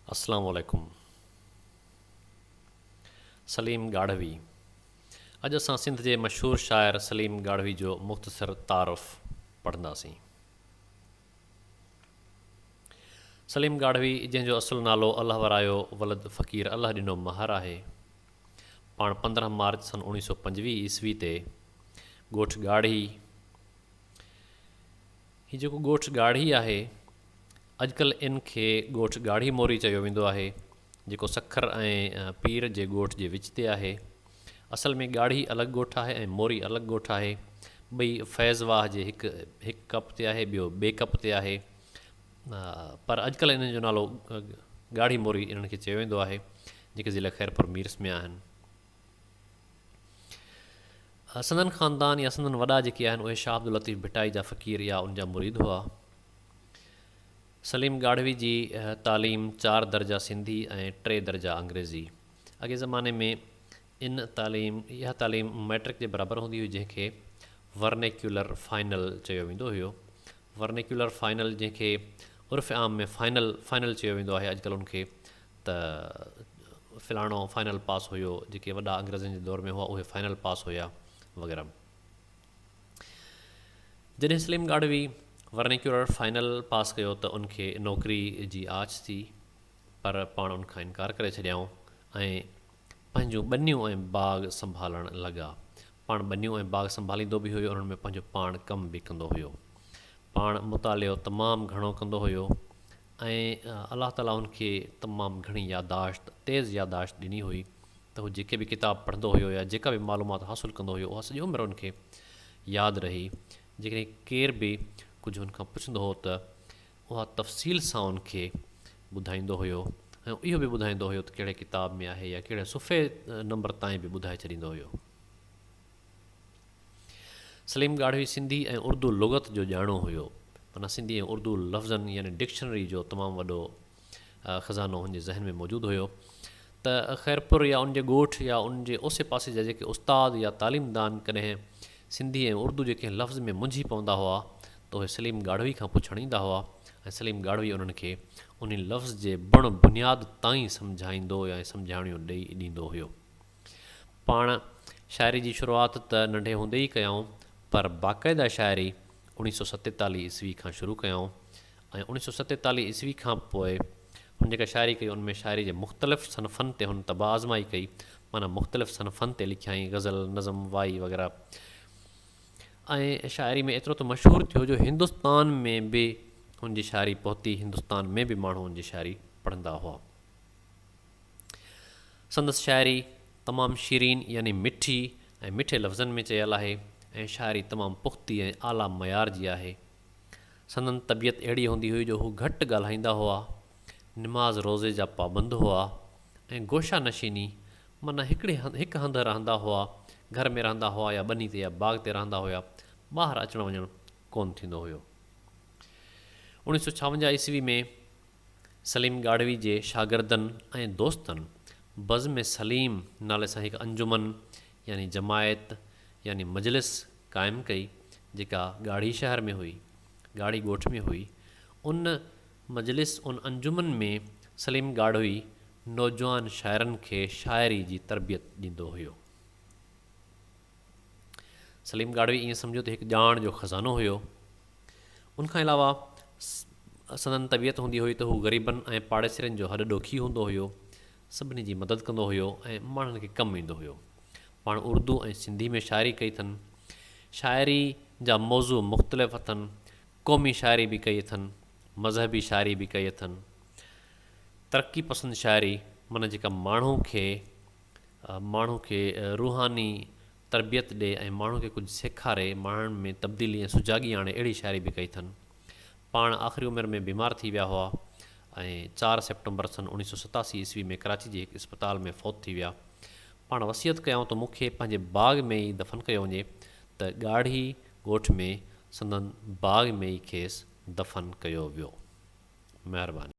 अस्सलामु अलैकुम। सलीम गाढ़वी। अॼु असां सिंध जे मशहूरु शाइर सलीम गाढ़वी जो मुख़्तसर तारुफ़ पढ़ंदासीं। सलीम गाढ़वी, जंहिंजो असुलु नालो अल्लाह वरायो वलद फ़क़ीर अल्लाह ॾिनो महर आहे, पाण 15 मार्च सन 1925 ईस्वी ते ॻोठ गाढ़ी, हीउ जेको ॻोठ गाढ़ी आहे, अॼुकल्ह इन खे ॻोठ गाढ़ी मोरी चयो वेंदो आहे, जेको सखर ऐं पीर जे ॻोठ जे विच ते आहे। असल में गाढ़ी अलॻि ॻोठ आहे ऐं मोरी अलॻि ॻोठ आहे। ॿई फैज़वाह जे हिकु कप ते आहे, ॿियो ॿिए कप ते आहे, पर अॼुकल्ह इन्हनि जो नालो गाढ़ी मोरी इन्हनि खे चयो वेंदो आहे, जेके ज़िले ख़ैरपुर मीर्स में आहिनि। संदन ख़ानदान या संदन वॾा जेके आहिनि उहे शाह अब्दुल लतीफ़ भिटाई जा फ़क़ीर या उन जा मुरीद हुआ। सलीम गाढ़वी जी तालीम 4 दर्जा सिंधी ऐं 3 दर्जा अंग्रेज़ी। अॻे ज़माने में इहा तालीम मैट्रिक जे बराबरि हूंदी हुई, जंहिंखे वर्नेक्यूलर फाइनल चयो वेंदो हुयो। वर्नेक्यूलर फाइनल, जंहिंखे उर्फ़ आम में फाइनल चयो वेंदो आहे अॼुकल्ह उनखे, त फ़िलाणो फाइनल पास हुयो, जेके वॾा अंग्रेज़नि जे दौर में हुआ उहे फाइनल पास हुया वग़ैरह। जॾहिं सलीम गाढ़वी वर्नेक्यूलर फाइनल पास कयो त उनखे नौकिरी जी आछ थी, पर पाण उनखां इनकार करे छॾियाऊं ऐं पंहिंजूं ॿनियूं ऐं बाग़ संभालणु लॻा। पाण ॿनियूं ऐं बाग़ संभालींदो बि हुयो, उन्हनि में पंहिंजो पाण कमु बि कंदो हुयो। पाण मुतालियो तमामु घणो कंदो हुयो ऐं अलाह ताला उनखे तमामु घणी यादाश्त, तेज़ यादाश्त ॾिनी हुई, त हू जेके बि किताब पढ़ंदो हुयो या जेका बि मालूमात हासिलु कंदो हुयो, उहा सॼी उमिरि उनखे यादि रही। जेकॾहिं केर बि कुझु हुनखां पुछंदो हो त उहा तफ़सील सां उनखे ॿुधाईंदो हुयो ऐं इहो बि ॿुधाईंदो हुयो त कहिड़े किताब में आहे या कहिड़े सुफ़े नंबर ताईं बि ॿुधाए छॾींदो हुयो। सलीम गाढ़वी सिंधी ऐं उर्दू लुग़त जो ॼाणो हुयो, माना सिंधी ऐं उर्दू लफ़्ज़नि यानी डिक्शनरी जो तमामु वॾो ख़ज़ानो हुनजे ज़हन में मौजूदु हुयो। त ख़ैरपुर या उनजे ॻोठ या उनजे ओसे पासे जा जेके उस्ताद या तालीमदान कॾहिं सिंधी ऐं उर्दू जेके लफ़्ज़ में मुंझी पवंदा हुआ, त उहे सलीम गाढ़वी खां पुछणु ईंदा हुआ ऐं सलीम गाढ़वी उन्हनि खे उन लफ़्ज़ जे बुण बुनियाद ताईं सम्झाईंदो या सम्झाणियूं ॾींदो हुयो। पाण शाइरी जी शुरूआति त नंढे हूंदे ई कयऊं, पर बाक़ाइदा शाइरी 1947 ईस्वी खां शुरू कयऊं ऐं 1947 ईस्वी खां पोइ हुन जेका शाइरी कई, उनमें शाइरी जे मुख़्तलिफ़ सनफ़नि ते हुन तबा आज़माई कई, माना मुख़्तलिफ़ सनफ़नि ते लिखियाई, गज़ल, नज़म, वाई वग़ैरह। ऐं शाइरी में एतिरो त मशहूरु थियो जो हिंदुस्तान में बि हुनजी शाइरी पहुती, हिंदुस्तान में बि माण्हू हुनजी शाइरी पढ़ंदा हुआ। संदसि शाइरी तमामु शीरीन यानी मिठी ऐं मिठे लफ़्ज़नि में चयल आहे ऐं शाइरी तमामु पुख़्ती ऐं आला मयार जी आहे। संदन तबियत अहिड़ी हूंदी हुई जो हू घटि ॻाल्हाईंदा हुआ, निमाज़ रोज़े जा पाबंद हुआ ऐं गोशा नशीनी, माना हिकु हंधि रहंदा हुआ, घर में रहंदा हुआ या ॿनी ते या बाग़ ते रहंदा हुआ, ॿाहिरि अचणु वञणु कोन थींदो हुयो। 1956 ईस्वी में सलीम गाढ़वी जे शागिर्दनि ऐं दोस्तनि बज़्म सलीम नाले सां हिकु अंजुमन यानी जमायत यानी मजलिस क़ाइमु कई, जेका गाढ़ी शहर में हुई, गाढ़ी ॻोठ में हुई। उन मजलिस, उन अंजुमन में सलीम गाढ़वी नौजवान शाइरनि खे शाइरी जी तरबियत ॾींदो हुयो। सलीम गाढ़वी ईअं सम्झो त हिकु ॼाण जो ख़ज़ानो हुयो। उनखां अलावा संदन तबियत हूंदी हुई त हू ग़रीबनि ऐं पाड़ेसिरनि जो हॾ ॾोखी हूंदो हुयो, सभिनी जी मदद कंदो हुयो ऐं माण्हुनि खे कमु ईंदो हुयो। पाण उर्दू ऐं सिंधी में शाइरी कई अथनि। शाइरी जा मौज़ू मुख़्तलिफ़ अथनि, क़ौमी शाइरी बि कई अथनि, मज़हबी शाइरी बि कई अथनि, तरक़ी पसंदि शाइरी, माना जेका माण्हू खे रूहानी तरबियत ॾिए ऐं माण्हू खे कुझु सेखारे, माण्हुनि में तब्दीली ऐं सुजाॻी आणे, अहिड़ी शाइरी बि कई अथनि। पाण आख़िरी उमिरि में बीमार थी विया हुआ ऐं 4 सेप्टेम्बर सन 1987 ईस्वी में कराची जे हिकु इस्पताल में फ़ौत थी विया। पाण वसियत कयऊं त मूंखे पंहिंजे बाग़ में ई दफ़न कयो वञे, त गाढ़ी ॻोठ में संदन बाग़ में ई खेसि दफ़न कयो वियो। महिरबानी।